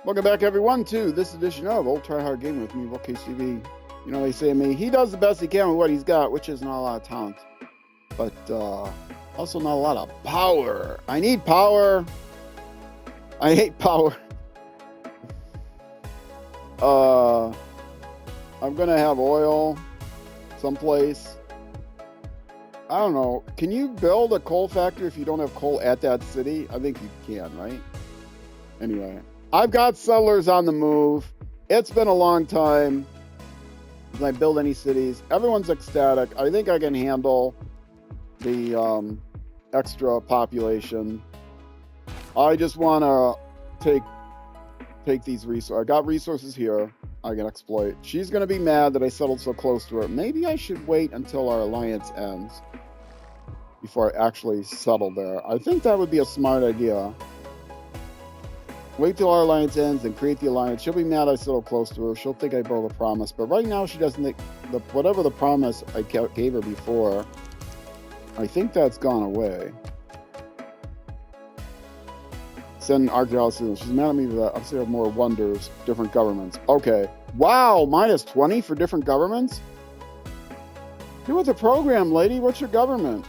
Welcome back, everyone, to this edition of Old Try Hard Gaming with me, Will KCV. You know, they say to me, he does the best he can with what he's got, which is not a lot of talent, but also not a lot of power. I need power. I hate power. I'm gonna have oil someplace. I don't know. Can you build a coal factory if you don't have coal at that city? I think you can, right? Anyway, I've got settlers on the move. It's been a long time since I build any cities. Everyone's ecstatic. I think I can handle the extra population. I just want to take these resources. I got resources here I can exploit. She's going to be mad that I settled so close to her. Maybe I should wait until our alliance ends before I actually settle there. I think that would be a smart idea. Wait till our alliance ends and create the alliance. She'll be mad I settled close to her. She'll think I broke a promise. But right now she doesn't think whatever the promise I gave her before, I think that's gone away. Send archaeologists. She's mad at me for that. Obviously, I have more wonders, different governments. Okay. Wow, minus 20 for different governments? Do with the program, lady. What's your government?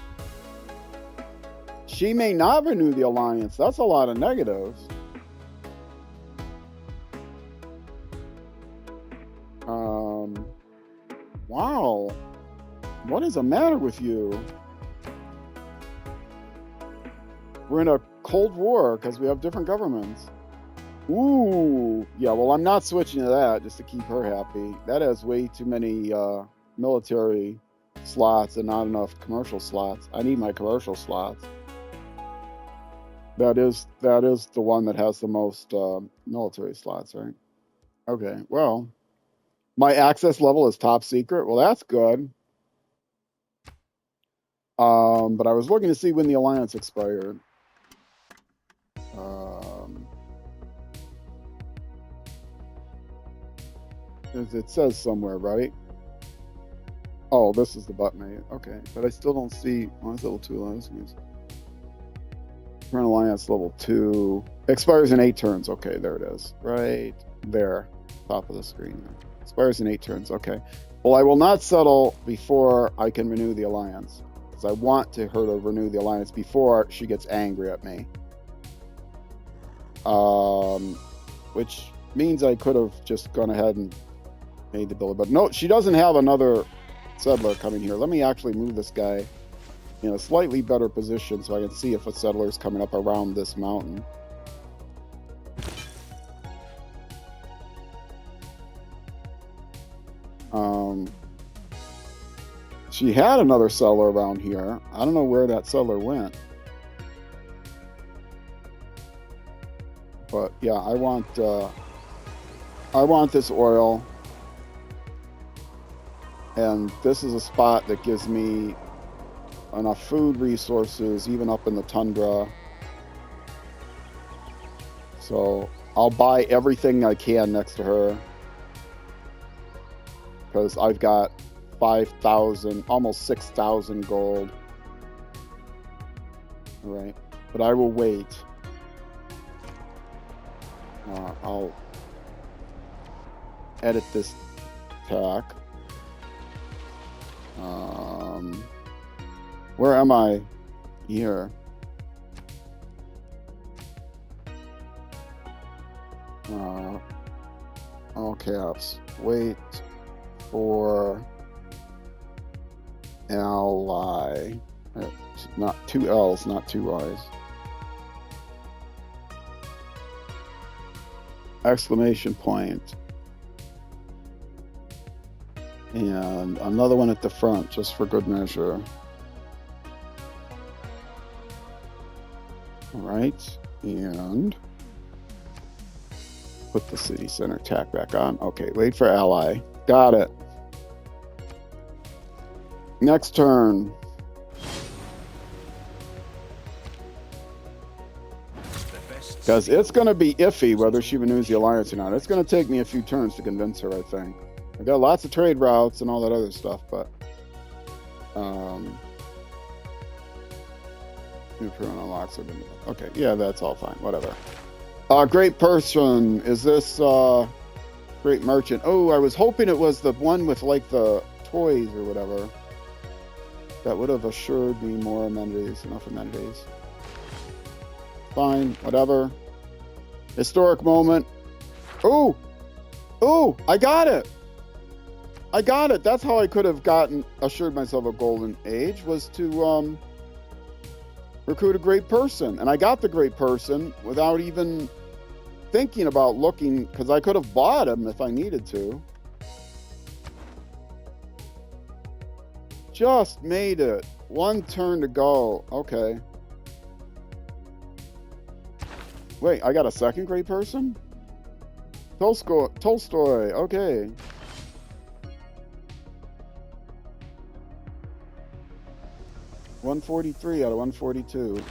She may not renew the alliance. That's a lot of negatives. Wow. What is the matter with you? We're in a Cold War because we have different governments. Ooh. Yeah, well, I'm not switching to that just to keep her happy. That has way too many military slots and not enough commercial slots. I need my commercial slots. That is the one that has the most military slots, right? Okay, well, my access level is top secret. Well, that's good. But I was looking to see when the alliance expired. It says somewhere, right? Oh, this is the button. Okay, but I still don't see. Oh, it's level 2. Current alliance level 2 expires in 8 turns. Okay, there it is, right there, top of the screen. Expires in 8 turns. Okay. Well, I will not settle before I can renew the alliance because I want her to renew the alliance before she gets angry at me. Which means I could have just gone ahead and made the builder, but no, she doesn't have another settler coming here. Let me actually move this guy in a slightly better position so I can see if a settler is coming up around this mountain. She had another settler around here. I don't know where that settler went. But yeah, I want this oil. And this is a spot that gives me enough food resources, even up in the tundra. So I'll buy everything I can next to her. Because I've got 5,000, almost 6,000 gold. All right, but I will wait. I'll edit this tack. Where am I? Here. All caps. Wait for ally. Not 2 L's, not 2 I's. Exclamation point. And another one at the front, just for good measure. All right, and put the city center tack back on. Okay, wait for ally. Got it. Next turn. Because it's going to be iffy whether she renews the alliance or not. It's going to take me a few turns to convince her, I think. I've got lots of trade routes and all that other stuff, but new program unlocks. Okay, yeah, that's all fine. Whatever. Great person. Is this great merchant? Oh, I was hoping it was the one with like the toys or whatever. That would have assured me more amenities. Enough amenities. Fine, whatever. Historic moment. Oh! Oh! I got it! I got it! That's how I could have assured myself a golden age, was to recruit a great person. And I got the great person without even thinking about looking, because I could have bought him if I needed to. Just made it. One turn to go. Okay. Wait, I got a second great person? Tolstoy. Okay. $143 out of 142.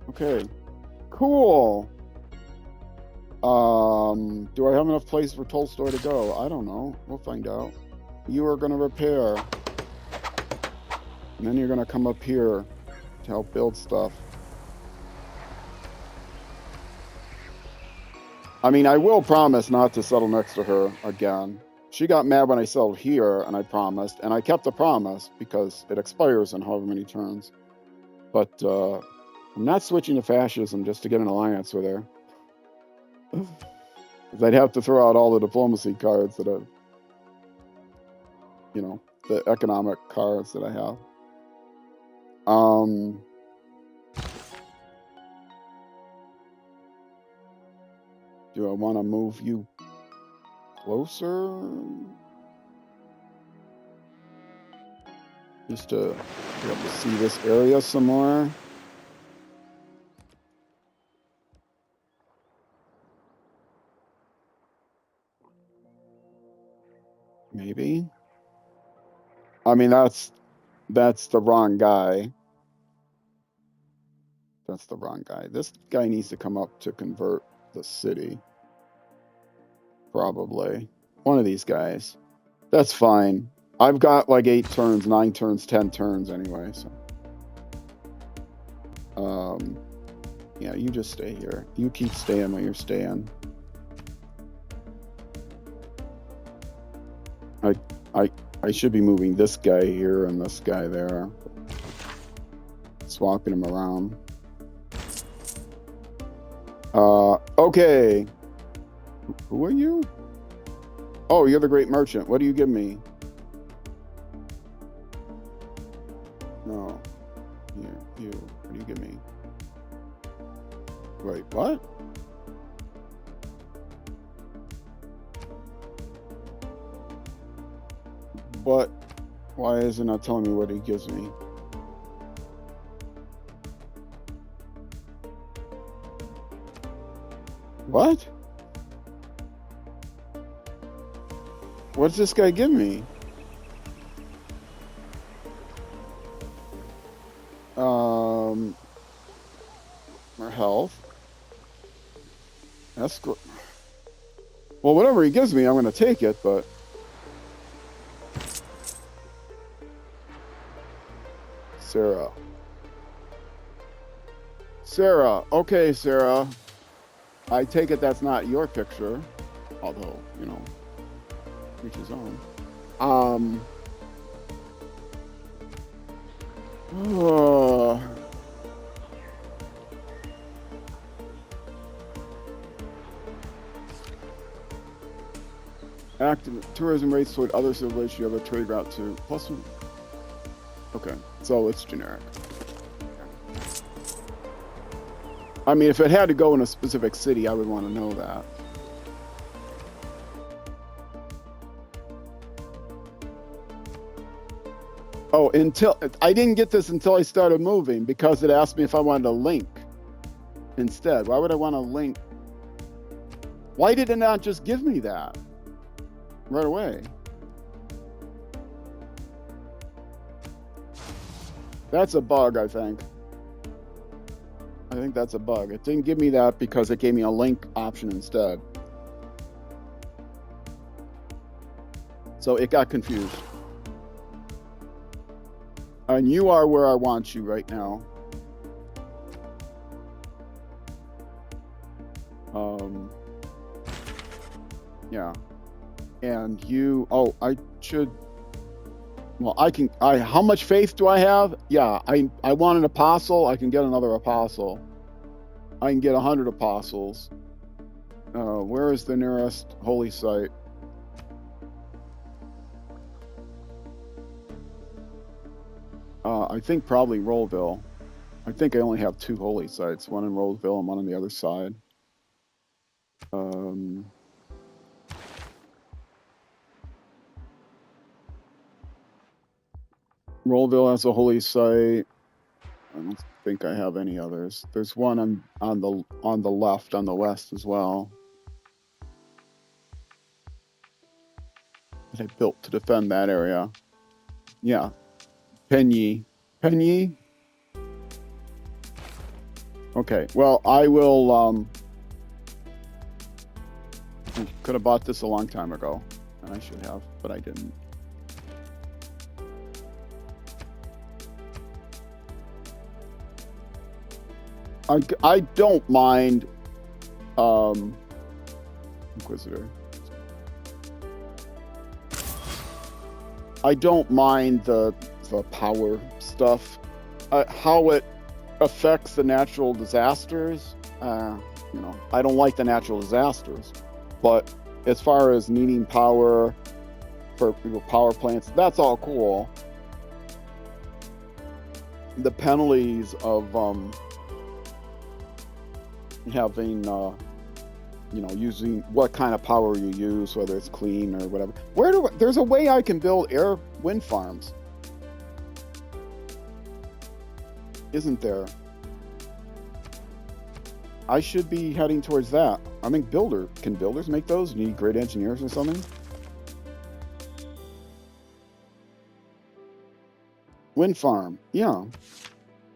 Okay. Cool. Do I have enough place for Tolstoy to go? I don't know. We'll find out. You are going to repair. And then you're going to come up here to help build stuff. I mean, I will promise not to settle next to her again. She got mad when I settled here, and I promised. And I kept the promise because it expires in however many turns. But I'm not switching to fascism just to get an alliance with her. Because I'd have to throw out all the diplomacy cards that I've... You know, the economic cards that I have. Do I want to move you closer? Just to be able to see this area some more. Maybe. I mean, that's the wrong guy. That's the wrong guy. This guy needs to come up to convert the city. Probably. One of these guys. That's fine. I've got like 8 turns, 9 turns, 10 turns anyway, so. Yeah, you just stay here. You keep staying where you're staying. I should be moving this guy here and this guy there. Swapping them around. Okay. Who are you? Oh, you're the great merchant. What do you give me? No. Here, you. What do you give me? Wait, what? But why is it not telling me what he gives me? What? What does this guy give me? Or health. Escort. Well, whatever he gives me, I'm going to take it, but... Sarah. Okay, Sarah. I take it that's not your picture. Although, you know, each his own. Active tourism rates toward other civilizations. You have a trade route to +1. Okay, so it's generic. I mean, if it had to go in a specific city, I would want to know that. Oh, I didn't get this until I started moving because it asked me if I wanted a link instead. Why would I want a link? Why did it not just give me that right away? That's a bug, I think. I think that's a bug. It didn't give me that because it gave me a link option instead. So it got confused. And you are where I want you right now. Yeah. And you, oh, I should, well, how much faith do I have? Yeah, I want an apostle. I can get another apostle. I can get 100 apostles. Where is the nearest holy site? I think probably Rollville. I think I only have 2 holy sites, one in Rollville and one on the other side. Rollville has a holy site. I don't think I have any others. There's one on the left, on the west as well. That I built to defend that area. Yeah. Pangea. Okay. Well, I will. Could have bought this a long time ago, and I should have, but I didn't. I don't mind Inquisitor. I don't mind the power stuff. How it affects the natural disasters, I don't like the natural disasters, but as far as needing power for power plants, that's all cool. The penalties of having using what kind of power you use, whether it's clean or whatever. There's a way I can build wind farms, isn't there? I should be heading towards that. I think can builders make those? You need great engineers or something? Wind farm, yeah.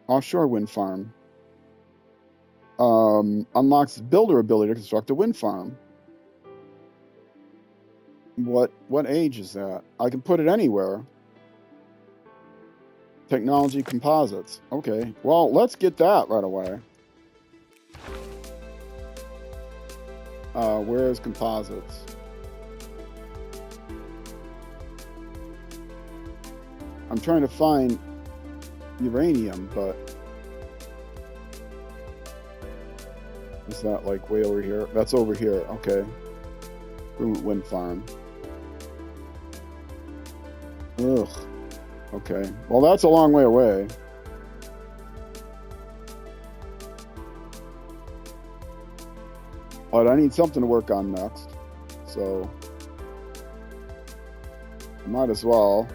Offshore wind farm. Unlocks builder ability to construct a wind farm. What age is that? I can put it anywhere. Technology composites. Okay, well, let's get that right away. Where is composites? I'm trying to find uranium, but is that like way over here? That's over here. Okay. Wind farm. Ugh. Okay. Well, that's a long way away. But I need something to work on next. So I might as well.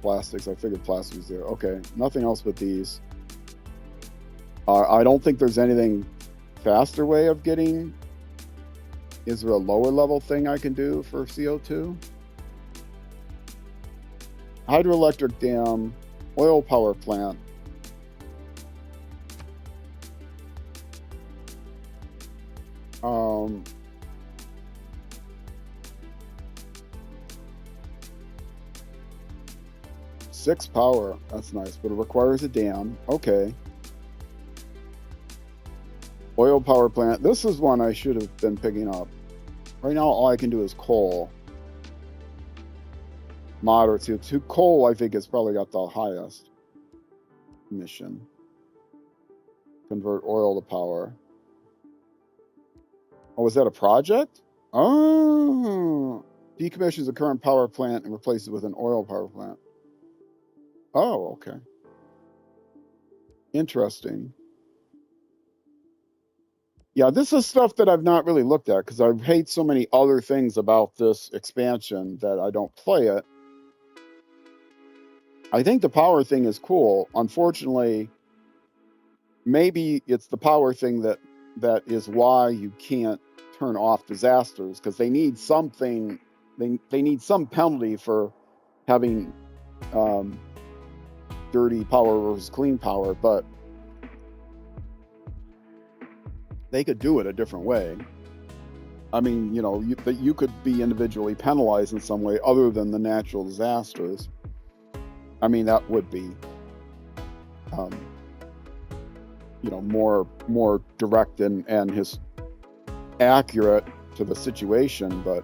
Plastics. I figured plastic was there. Okay. Nothing else but these. I don't think there's anything faster way of getting. Is there a lower level thing I can do for CO2? Hydroelectric dam, oil power plant. Six power. That's nice, but it requires a dam. Okay. Oil power plant. This is one I should have been picking up. Right now, all I can do is coal. Moderate CO2. Coal, I think, has probably got the highest emission. Convert oil to power. Oh, is that a project? Oh. Decommissions the current power plant and replaces it with an oil power plant. Oh, okay. Interesting. Yeah, this is stuff that I've not really looked at because I hate so many other things about this expansion that I don't play it. I think the power thing is cool. Unfortunately, maybe it's the power thing that is why you can't turn off disasters, because they need something. They need some penalty for having dirty power versus clean power, but they could do it a different way. I mean, you know, that you could be individually penalized in some way other than the natural disasters. I mean, that would be, you know, more direct and his accurate to the situation. But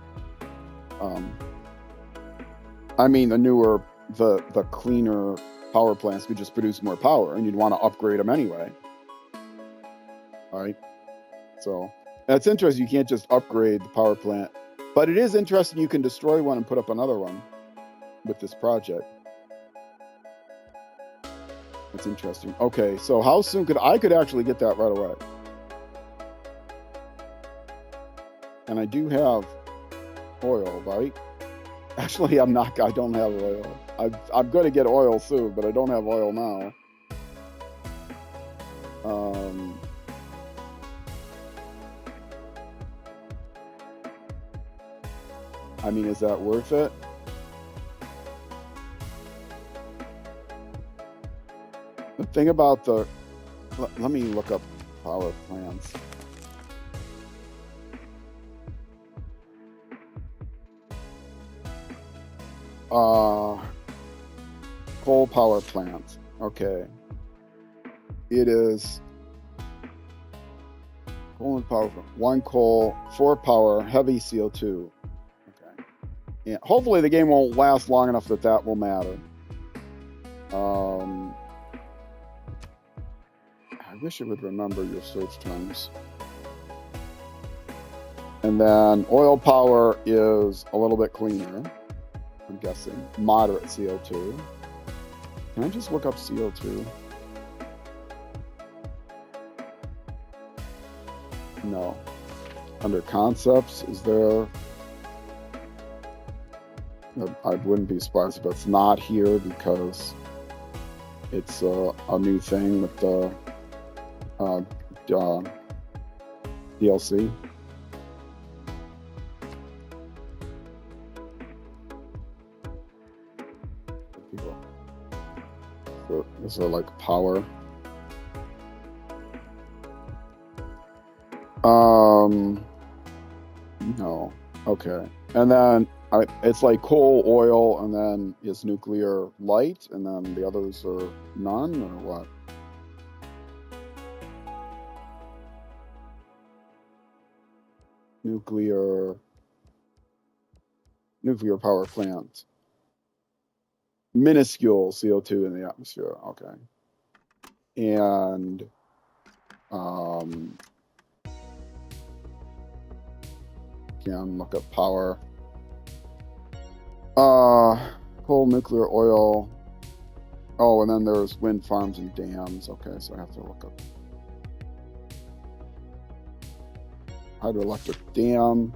I mean, the cleaner power plants could just produce more power, and you'd want to upgrade them anyway. All right. So that's interesting. You can't just upgrade the power plant, but it is interesting. You can destroy one and put up another one with this project. That's interesting. Okay, so how soon could I actually get that right away? And I do have oil, right? Actually, I'm not. I don't have oil. I'm going to get oil soon, but I don't have oil now. I mean, is that worth it? The thing about the... Let me look up power plants. Coal power plant. Okay. It is coal and power plant. 1 coal, 4 power, heavy CO2. Okay. Yeah. Hopefully the game won't last long enough that will matter. I wish it would remember your search terms. And then oil power is a little bit cleaner, I'm guessing. Moderate CO2. Can I just look up CO2? No. Under concepts, is there... I wouldn't be surprised if it's not here because it's a new thing with the DLC. So is there like power? No. Okay. And then it's like coal, oil, and then is nuclear light, and then the others are none, or what? Nuclear power plant. Minuscule CO2 in the atmosphere. Okay. And can look up power. Coal, nuclear, oil. Oh, and then there's wind farms and dams. Okay, so I have to look up hydroelectric dam.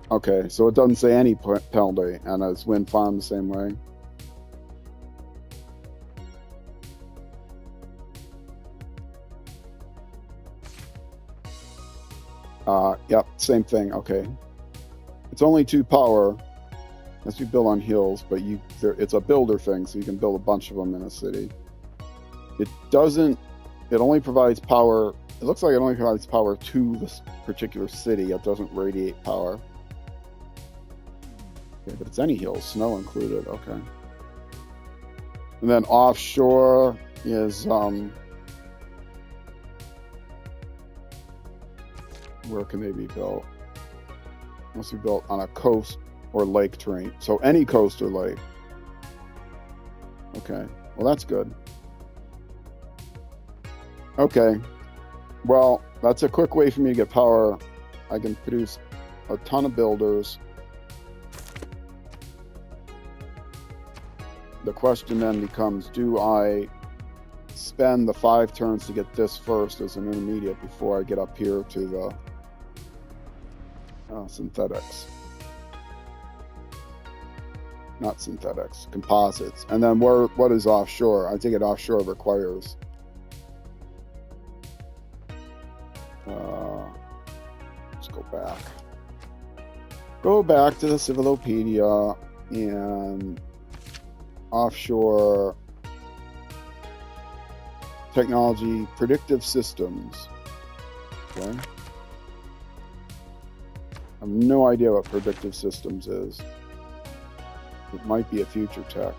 Okay, so it doesn't say any penalty, and it's wind farm the same way. Yep, same thing. Okay, it's only 2 power. As you build on hills, but it's a builder thing, so you can build a bunch of them in a city. It only provides power. It looks like it only provides power to this particular city. It doesn't radiate power. Okay, but it's any hills, snow included. Okay. And then offshore is where can they be built? Must be built on a coast or lake terrain. So any coast or lake. Okay. Well, that's good. Okay. Well, that's a quick way for me to get power. I can produce a ton of builders. The question then becomes, do I spend the 5 turns to get this first as an intermediate before I get up here to the synthetics? Not synthetics, composites. And then what is offshore? I think it offshore requires let's go back. Go back to the Civilopedia and offshore technology, predictive systems. Okay. I have no idea what predictive systems is. It might be a future tech.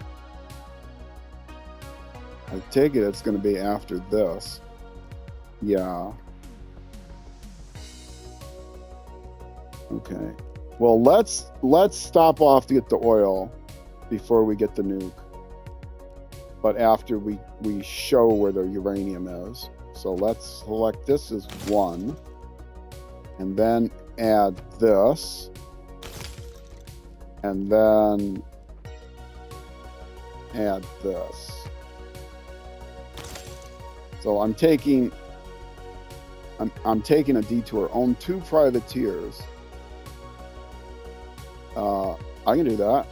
I take it it's going to be after this. Yeah. Okay. Well, let's stop off to get the oil before we get the nuke. But after we show where the uranium is. So let's select this as 1. And then add this. And then add this. So I'm taking a detour. Own 2 privateers. I can do that.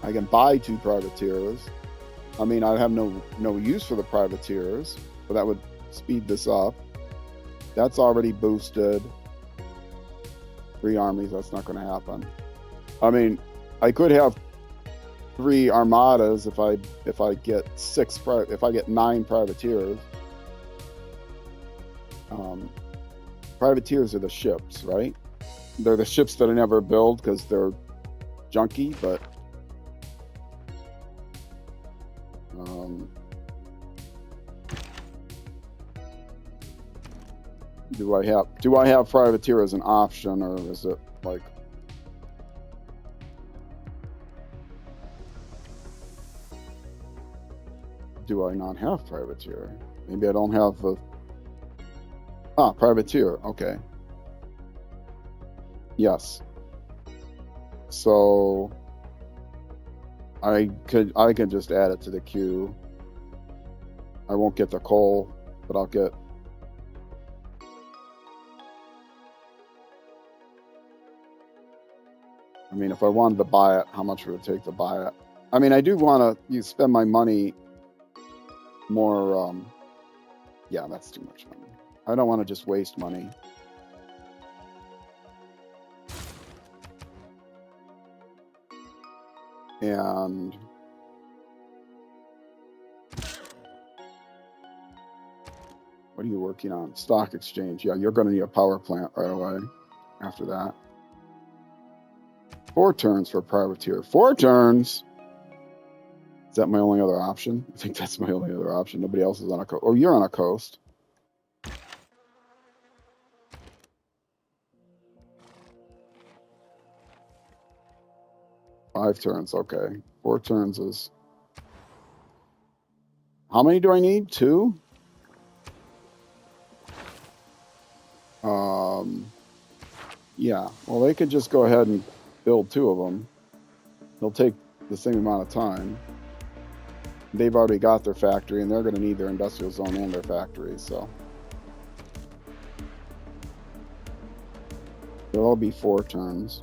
I can buy 2 privateers. I mean, I have no use for the privateers, but that would speed this up. That's already boosted. 3 armies, that's not going to happen. I mean, I could have 3 armadas if I get 9 privateers. Privateers are the ships, right? They're the ships that I never build because they're junky, but do I have privateer as an option, or is it like do I not have privateer? Maybe I don't have the privateer. Okay. Yes. So I could just add it to the queue. I won't get the coal, but I'll get. I mean, if I wanted to buy it, how much would it take to buy it? I mean, I do want to spend my money more. Yeah, that's too much money. I don't want to just waste money. And what are you working on? Stock exchange. Yeah, you're going to need a power plant right away after that. 4 turns for privateer. 4 turns? Is that my only other option? I think that's my only other option. Nobody else is on a coast. Oh, you're on a coast. Five turns, okay. 4 turns is... How many do I need? 2? Yeah, well, they could just go ahead and build 2 of them. They'll take the same amount of time. They've already got their factory, and they're going to need their industrial zone and their factory, so. There'll all be 4 turns.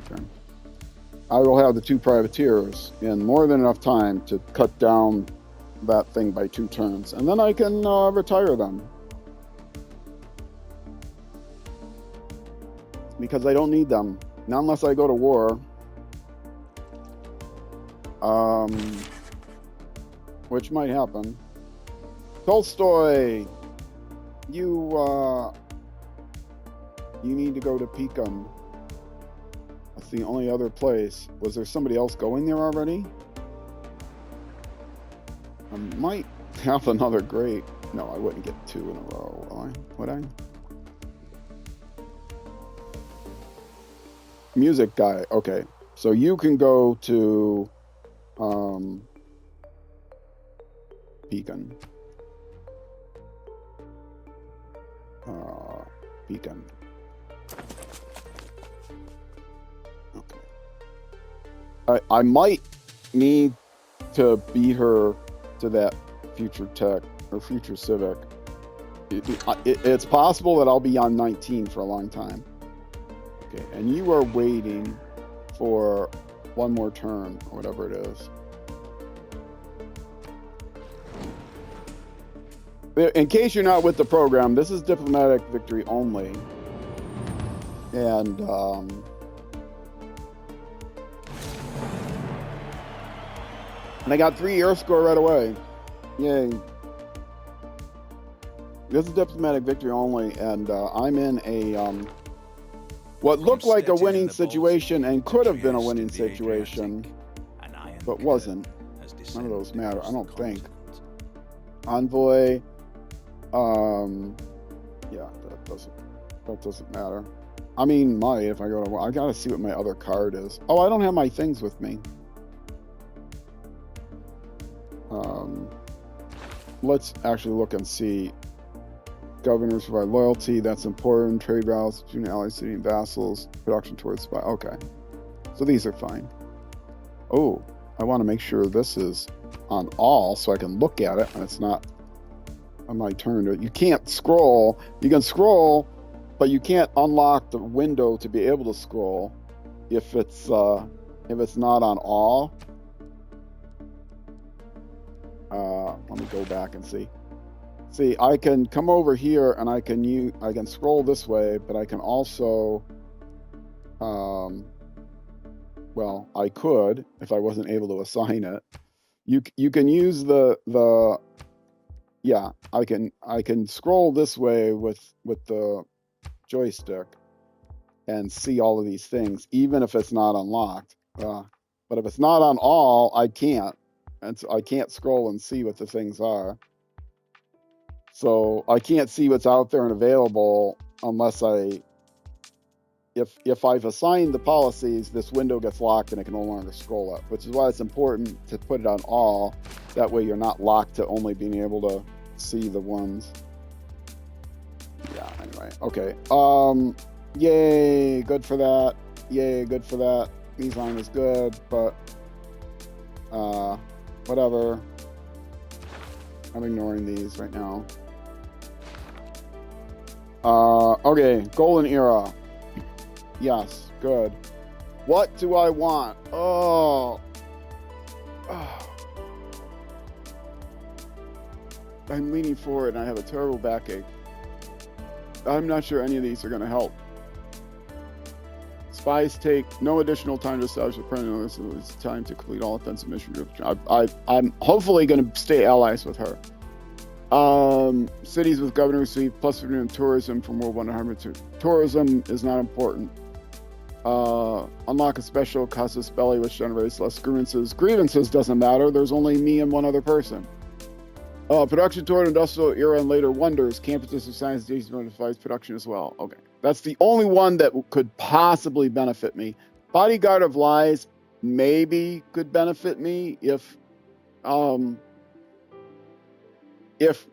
Okay. I will have the 2 privateers in more than enough time to cut down that thing by 2 turns, and then I can retire them. Because I don't need them. Not unless I go to war. Which might happen. Tolstoy! You need to go to Pekin. That's the only other place. Was there somebody else going there already? I might have another great... No, I wouldn't get 2 in a row, will I? Would I? Music guy. Okay. So you can go to... Pekin. Pekin. Okay. I might need to beat her to that future tech or future civic. It's possible that I'll be on 19 for a long time. Okay, and you are waiting for 1 more turn or whatever it is. In case you're not with the program, this is diplomatic victory only. And I got 3 air score right away. Yay. This is diplomatic victory only, and I'm in a what looked like a winning situation and could have been a winning situation, but wasn't. None of those matter, I don't think. Envoy, yeah, that doesn't matter. I mean, might if I go to. I gotta see what my other card is. Oh, I don't have my things with me. Let's actually look and see. Governors provide loyalty. That's important. Trade routes between allies, city, and vassals. Production towards spy. Okay, so these are fine. Oh, I want to make sure this is on all so I can look at it and it's not on my turn. You can't scroll. You can scroll, but you can't unlock the window to be able to scroll if it's not on all. Let me go back and see. See, I can come over here and I can scroll this way, but I can also, well, I could if I wasn't able to assign it. You can use yeah, I can scroll this way with the joystick and see all of these things, even if it's not unlocked. But if it's not on all, I can't, and so I can't scroll and see what the things are. So I can't see what's out there and available unless if I've assigned the policies, this window gets locked and I can no longer scroll up, which is why it's important to put it on all. That way you're not locked to only being able to see the ones. Yeah, anyway, okay. Yay, good for that. Yay, good for that. Design is good, but whatever. I'm ignoring these right now. Okay, golden era. Yes, good. What do I want? Oh. I'm leaning forward and I have a terrible backache. I'm not sure any of these are going to help. Spies take no additional time to establish a presence. It's time to complete all offensive missions. I'm hopefully going to stay allies with her. Cities with governors receive plus tourism from World 100. Tourism is not important. Unlock a special casus belli which generates less grievances. Grievances doesn't matter. There's only me and one other person. Production toward industrial era and later wonders. Campuses of science device production as well. Okay, that's the only one that could possibly benefit me. Bodyguard of Lies maybe could benefit me if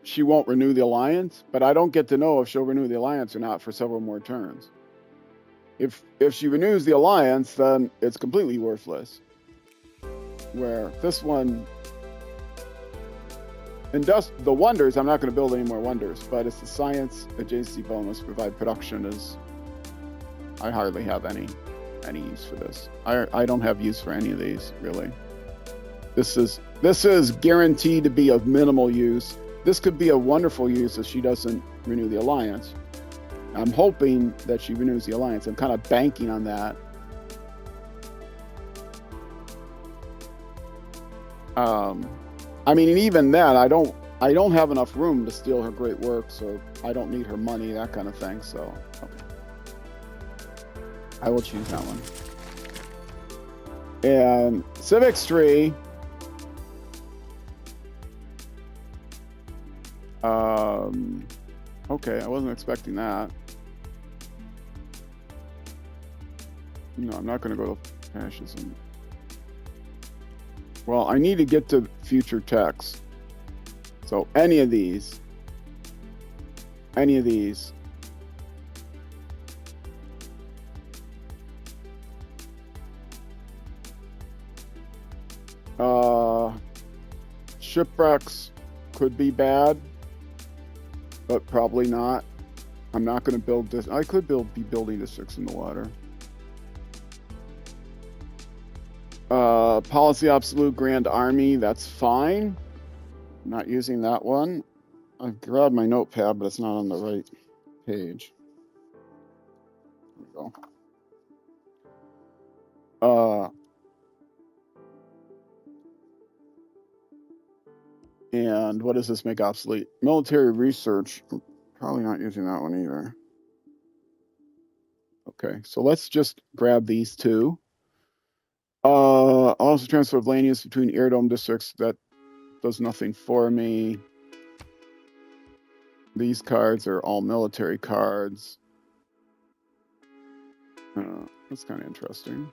she won't renew the alliance, but I don't get to know if she'll renew the alliance or not for several more turns. If she renews the alliance, then it's completely worthless. Where this one, the wonders, I'm not going to build any more wonders, but it's the science adjacency bonus provide production is. I hardly have any use for this. I don't have use for any of these really. This is guaranteed to be of minimal use. This could be a wonderful use if she doesn't renew the alliance. I'm hoping that she renews the alliance. I'm kind of banking on that. I mean, and even that, I don't have enough room to steal her great work, so I don't need her money, that kind of thing. So, okay. I will choose that one. And Civics Tree. Okay, I wasn't expecting that. No, I'm not going to go to fascism. Well, I need to get to future text. So any of these. Shipwrecks could be bad, but probably not. I'm not going to build this. I could be building districts in the water. Policy Absolute Grand Army, that's fine. I'm not using that one. I've grabbed my notepad, but it's not on the right page. There we go. And what does this make obsolete? Military research. I'm probably not using that one either. Okay, so let's just grab these two. Also transfer of land use between aerodome districts. That does nothing for me. These cards are all military cards. That's kind of interesting.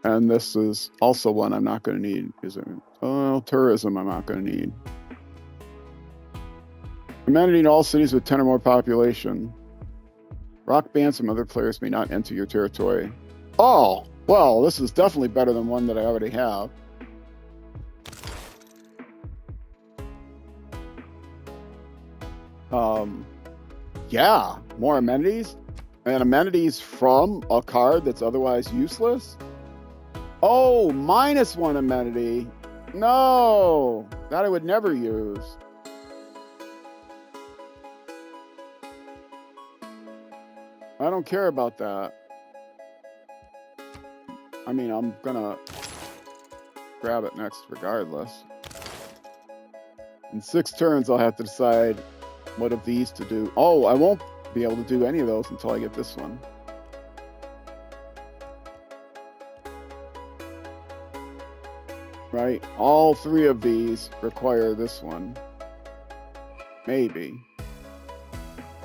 And this is also one I'm not going to need. Is it? Tourism I'm not going to need. Amenity in all cities with 10 or more population. Rock bands from other players may not enter your territory. Oh, well, this is definitely better than one that I already have. Yeah, more amenities. And amenities from a card that's otherwise useless. Oh, -1 amenity. No, that I would never use. I don't care about that. I mean, I'm gonna grab it next regardless. In 6 turns, I'll have to decide what of these to do. Oh, I won't be able to do any of those until I get this one. Right? All 3 of these require this one. Maybe.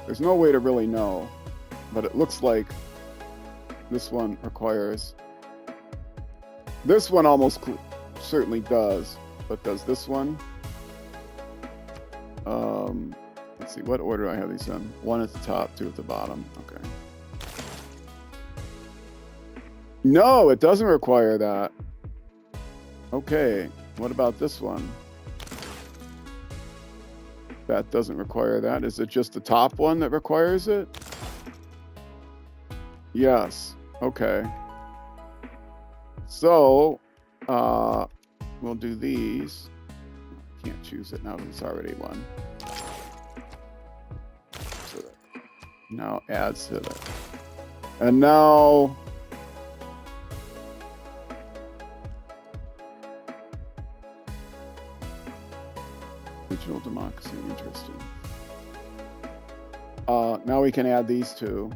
There's no way to really know, but it looks like this one requires. This one almost certainly does, but does this one? Let's see, what order do I have these in? 1 at the top, 2 at the bottom. Okay. No, it doesn't require that. Okay, what about this one? That doesn't require that. Is it just the top one that requires it? Yes. Okay. So, we'll do these. Can't choose it now because it's already one. So that now adds to it. And now regional democracy, interesting. Now we can add these two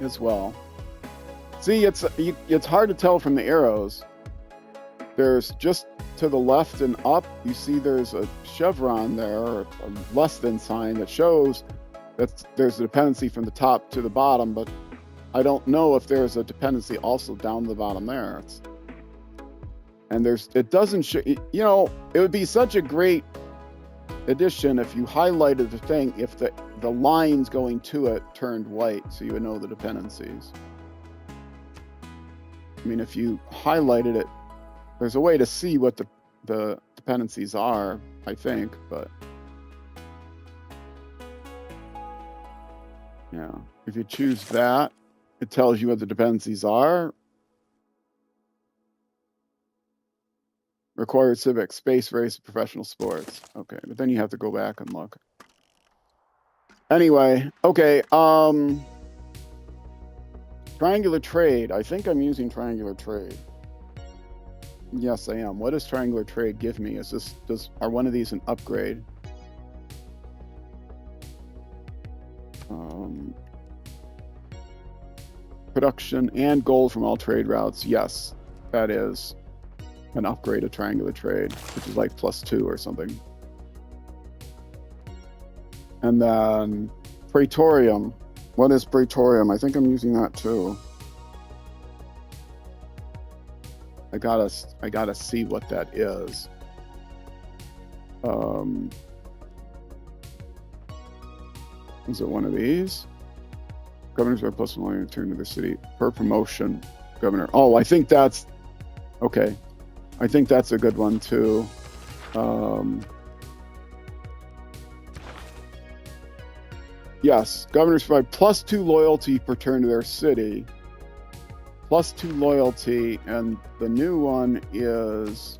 as well. See, it's hard to tell from the arrows. There's just to the left and up, you see there's a chevron there, or a less than sign that shows that there's a dependency from the top to the bottom, but I don't know if there's a dependency also down the bottom there. And it doesn't show, you know, it would be such a great addition if you highlighted the thing, if the lines going to it turned white, so you would know the dependencies. I mean, if you highlighted it, there's a way to see what the dependencies are, I think, but yeah, if you choose that, it tells you what the dependencies are. Required civic, space, race, professional sports. Okay, but then you have to go back and look. Anyway, okay, triangular trade. I think I'm using triangular trade. Yes, I am. What does triangular trade give me? Are one of these an upgrade? Production and gold from all trade routes. Yes, that is an upgrade of triangular trade, which is like +2 or something. And then Praetorium. What is Praetorium? I think I'm using that too. I gotta see what that is. Is it one of these? Governors are +1 million return to the city per promotion. Governor. Oh, I think that's okay. I think that's a good one too. Yes, governors provide +2 loyalty per turn to their city. +2 loyalty, and the new one is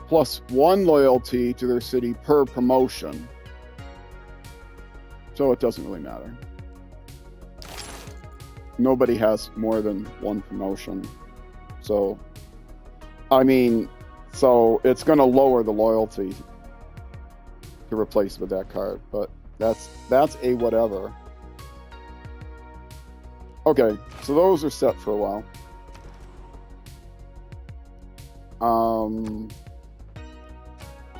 +1 loyalty to their city per promotion. So it doesn't really matter. nobody has more than one promotion. So, I mean, so it's going to lower the loyalty to replace with that card, but that's a whatever. Okay, so those are set for a while.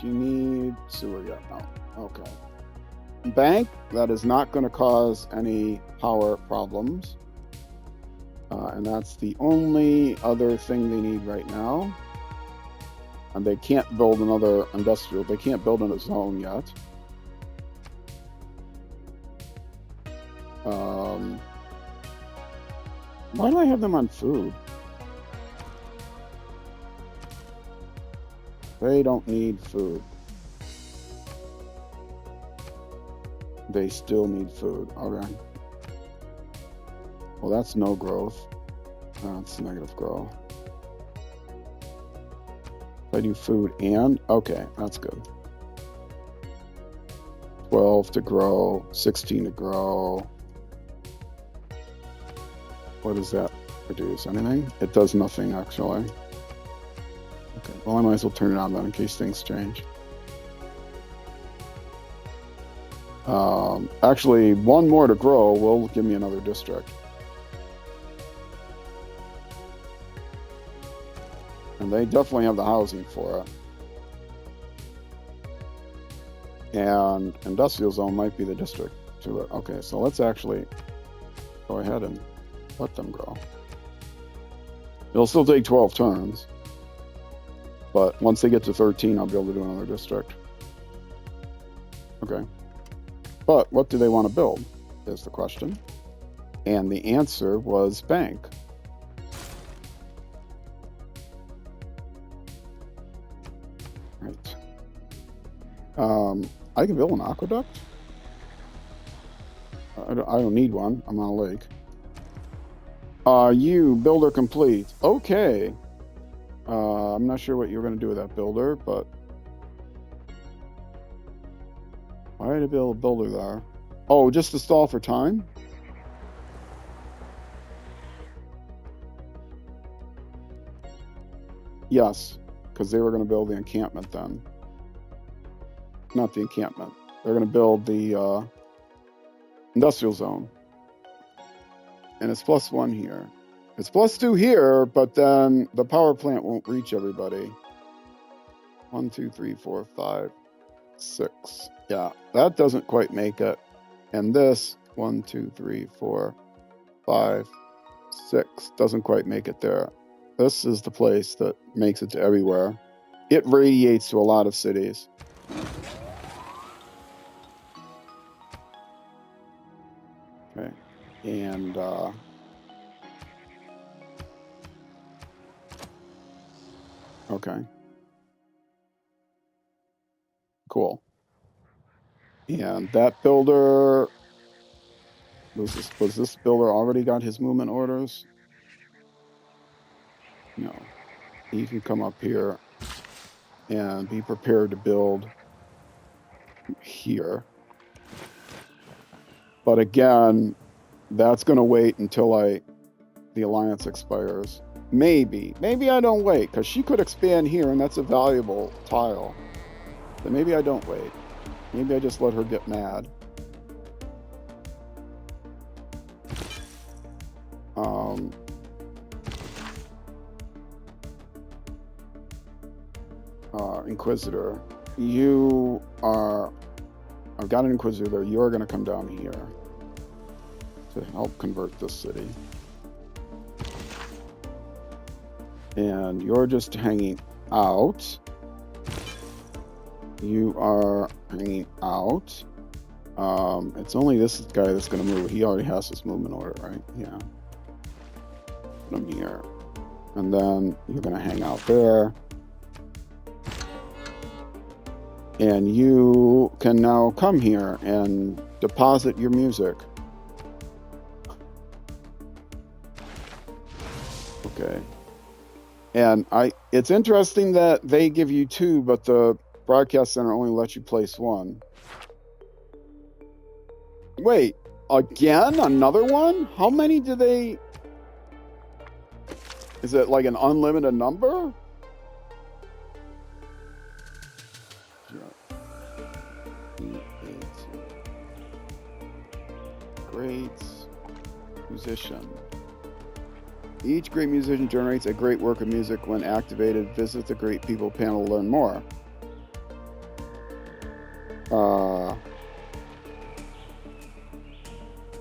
Do you need sewer yet? No. Okay. Bank, that is not going to cause any power problems. And that's the only other thing they need right now. And they can't build another industrial. They can't build in a zone yet. Why do I have them on food? They don't need food. They still need food. Okay. Well, that's no growth. That's negative growth. If I do food and... Okay, that's good. 12 to grow. 16 to grow. What does that produce? Anything? It does nothing, actually. Okay, well, I might as well turn it on then in case things change. Actually, one more to grow will give me another district. And they definitely have the housing for it. And industrial zone might be the district to it. Okay, so let's actually go ahead and let them grow. It'll still take 12 turns. But once they get to 13, I'll be able to do another district. Okay. But what do they want to build is the question. And the answer was bank. Right. I can build an aqueduct. I don't need one. I'm on a lake. You builder complete. Okay. I'm not sure what you're going to do with that builder, but why did I build a builder there? Oh, just to stall for time? Yes, because they were going to build the encampment then. Not the encampment. They're going to build the industrial zone. And it's +1 here. It's +2 here, but then the power plant won't reach everybody. 1, 2, 3, 4, 5, 6. Yeah, that doesn't quite make it. And this 1, 2, 3, 4, 5, 6 doesn't quite make it there. This is the place that makes it to everywhere. It radiates to a lot of cities. Okay, and okay. Cool. And that builder, was this builder already got his movement orders? No. He can come up here and be prepared to build here. But again, that's going to wait until the alliance expires. Maybe I don't wait, because she could expand here, and that's a valuable tile. But maybe I don't wait. Maybe I just let her get mad. Inquisitor, I've got an Inquisitor there. You're going to come down here to help convert this city. And you're just hanging out. You are hanging out. It's only this guy that's going to move. He already has his movement order, right? Yeah. Put him here. And then you're going to hang out there. And you can now come here and deposit your music. Okay. And it's interesting that they give you 2, but the broadcast center only lets you place 1. Wait, Again, another one? How many do they... Is it like an unlimited number? Great musician. Each great musician generates a great work of music when activated. Visit the Great People panel to learn more.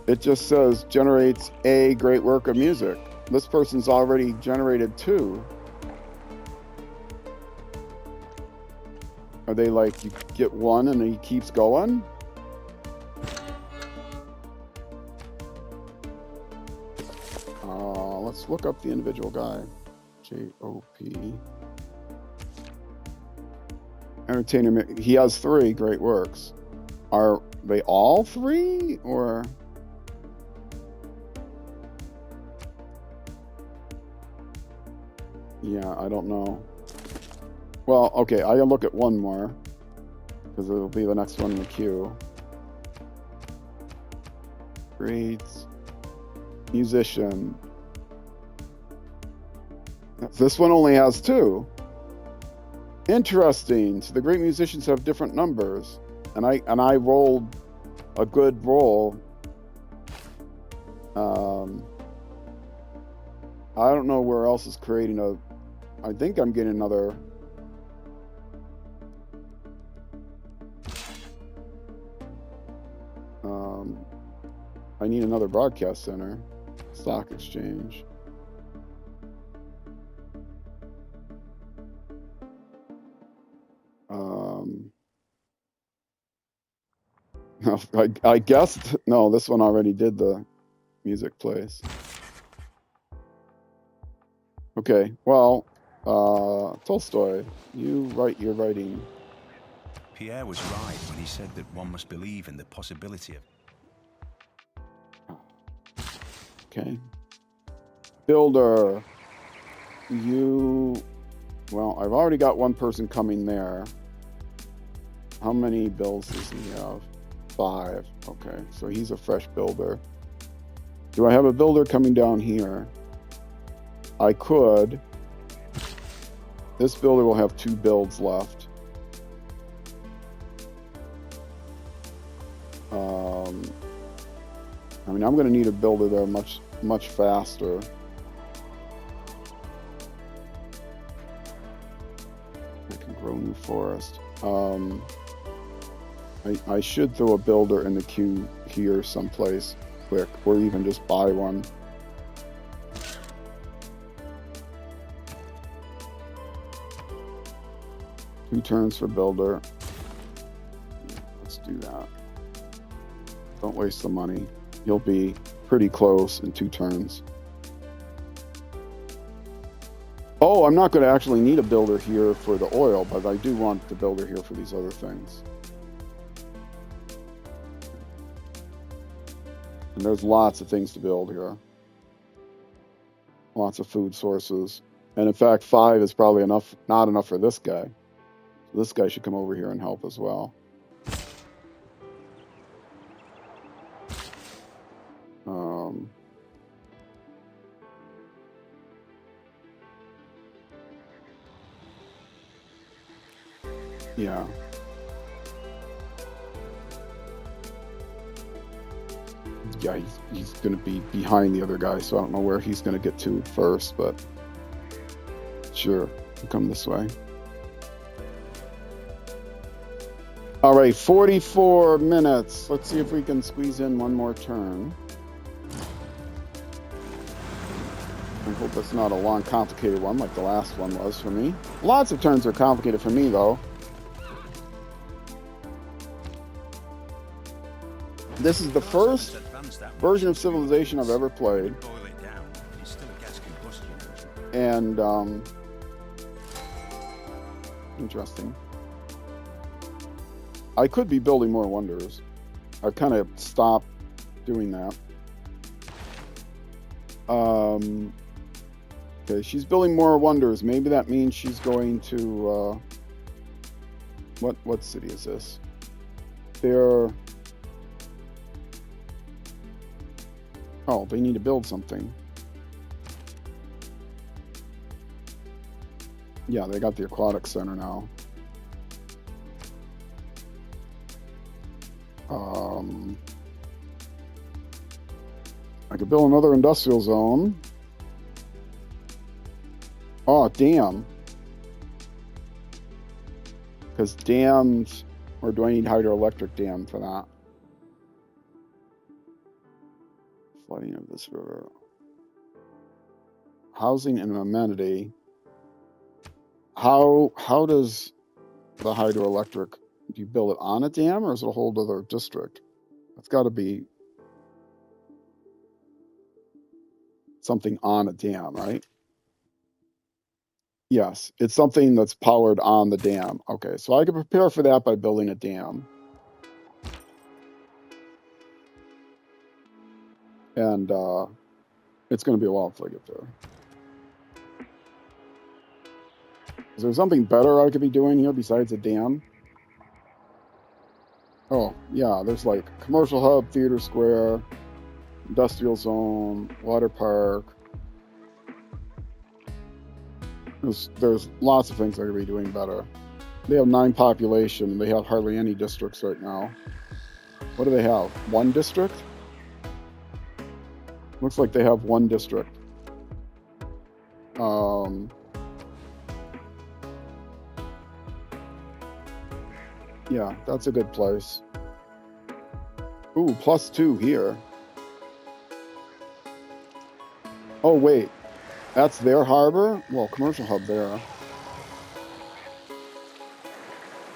It just says generates a great work of music. This person's already generated 2. Are they like, you get 1 and he keeps going? Let's look up the individual guy. J-O-P. Entertainer. He has 3 great works. Are they all 3 or? Yeah, I don't know. Well, okay, I can look at one more because it'll be the next one in the queue. Great musician. This one only has 2. Interesting. So the great musicians have different numbers, and I rolled a good roll. I don't know where else is creating a. I think I'm getting another. I need another broadcast center, stock exchange. I guessed, no, this one already did the music place. Okay, well, Tolstoy, you write your writing. Pierre was right when he said that one must believe in the possibility of... Okay. Builder, you, well, I've already got one person coming there. How many builds does he have? 5. Okay, so he's a fresh builder. Do I have a builder coming down here? I could. This builder will have 2 builds left. I mean, I'm going to need a builder there much faster. I can grow new forest. I should throw a builder in the queue here someplace quick, or even just buy one. Two turns for builder. Let's do that. Don't waste the money. You'll be pretty close in 2 turns. Oh, I'm not going to actually need a builder here for the oil, but I do want the builder here for these other things. And there's lots of things to build here. Lots of food sources. And in fact, 5 is probably enough, not enough for this guy. So this guy should come over here and help as well. Yeah. Yeah, he's going to be behind the other guy, so I don't know where he's going to get to first, but sure, he'll come this way. All right, 44 minutes. Let's see if we can squeeze in one more turn. I hope it's not a long, complicated one like the last one was for me. Lots of turns are complicated for me, though. This is the first version of Civilization I've ever played. And, interesting. I could be building more wonders. I've kind of stopped doing that. Okay, she's building more wonders. Maybe that means she's going to, what city is this? Oh, they need to build something. Yeah, they got the aquatic center now. I could build another industrial zone. Oh, dam. Because dams, or do I need hydroelectric dam for that? Flooding of this river. Housing and amenity. How does the hydroelectric, do you build it on a dam or is it a whole other district? It's got to be something on a dam, right? Yes, it's something that's powered on the dam. Okay, so I can prepare for that by building a dam. And it's going to be a while until I get there. Is there something better I could be doing here besides a dam? Oh, yeah, there's like commercial hub, theater square, industrial zone, water park. There's lots of things I could be doing better. They have 9 population, and they have hardly any districts right now. What do they have? 1 district? Looks like they have 1 district. Yeah, that's a good place. Ooh, +2 here. Oh, wait. That's their harbor? Well, commercial hub there.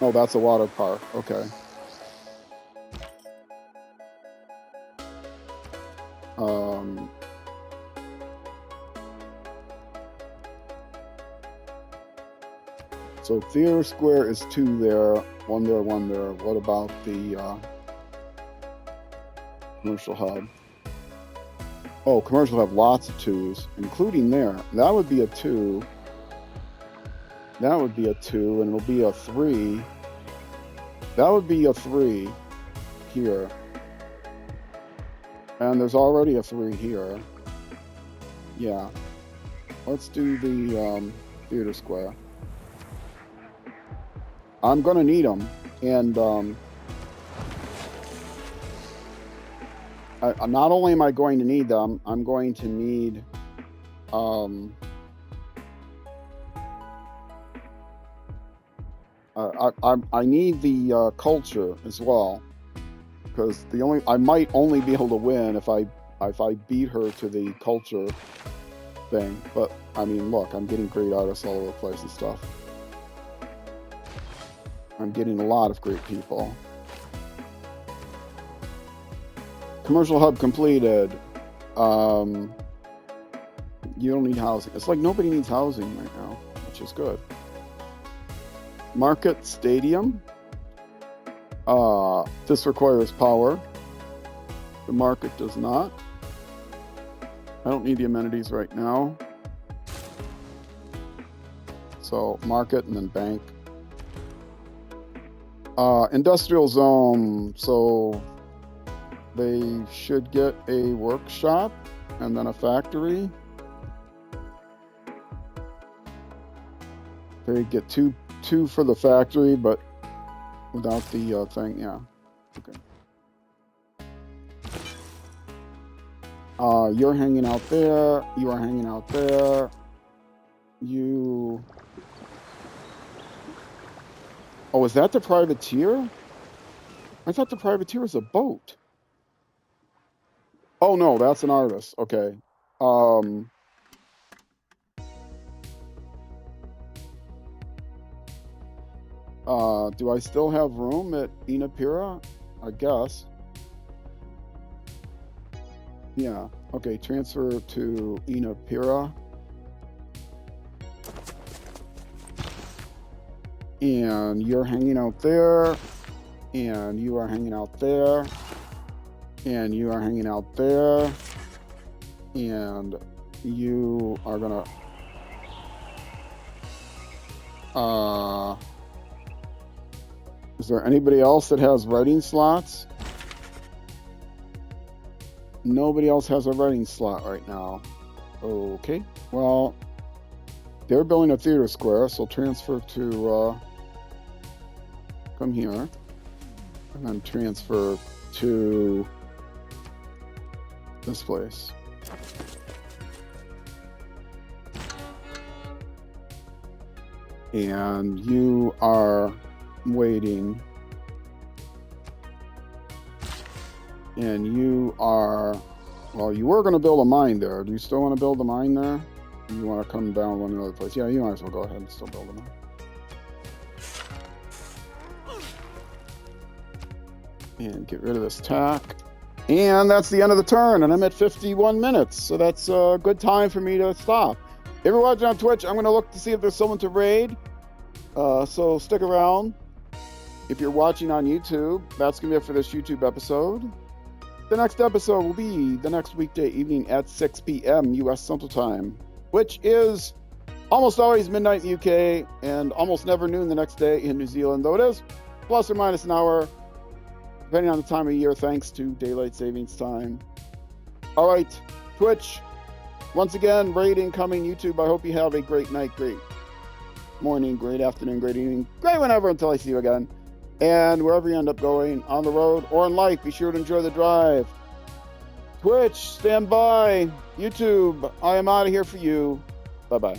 Oh, that's a water park. Okay. So theater square is 2 there, 1 there, 1 there. What about the commercial hub? Oh, commercial hub, lots of 2s, including there. That would be a 2. That would be a 2, and it'll be a 3. That would be a 3 here. And there's already a 3 here. Yeah. Let's do the theater square. I'm going to need them. And not only am I going to need them, I'm going to need I need the culture as well, because I might only be able to win if I beat her to the culture thing. But I mean, look, I'm getting great artists all over the place and stuff. I'm getting a lot of great people. Commercial hub completed. You don't need housing. It's like nobody needs housing right now, which is good. Market stadium. This requires power. The market does not. I don't need the amenities right now. So market and then bank. Industrial zone. So they should get a workshop and then a factory. They get two for the factory, but without the thing. Yeah. Okay. You're hanging out there. You are hanging out there. You. Oh, is that the privateer? I thought the privateer was a boat. Oh no, that's an artist. Okay. Do I still have room at Inapira? I guess. Yeah. Okay, transfer to Inapira. And you're hanging out there. And you are hanging out there. And you are hanging out there. And you are gonna... Is there anybody else that has writing slots? Nobody else has a writing slot right now. Okay. Well, they're building a theater square, so transfer to come here, and then transfer to this place. And you are waiting. And you are, well, you were going to build a mine there. Do you still want to build a mine there? Or you want to come down one other place? Yeah, you might as well go ahead and still build a mine. And get rid of this tack. And that's the end of the turn, and I'm at 51 minutes, so that's a good time for me to stop. If you're watching on Twitch, I'm going to look to see if there's someone to raid, so stick around. If you're watching on YouTube, that's going to be it for this YouTube episode. The next episode will be the next weekday evening at 6 p.m. U.S. Central Time, which is almost always midnight in the UK and almost never noon the next day in New Zealand, though it is plus or minus an hour, depending on the time of year, thanks to daylight savings time. All right, Twitch, once again, raid incoming. YouTube, I hope you have a great night, great morning, great afternoon, great evening, great whenever until I see you again. And wherever you end up going, on the road or in life, be sure to enjoy the drive. Twitch, stand by. YouTube, I am out of here for you. Bye-bye.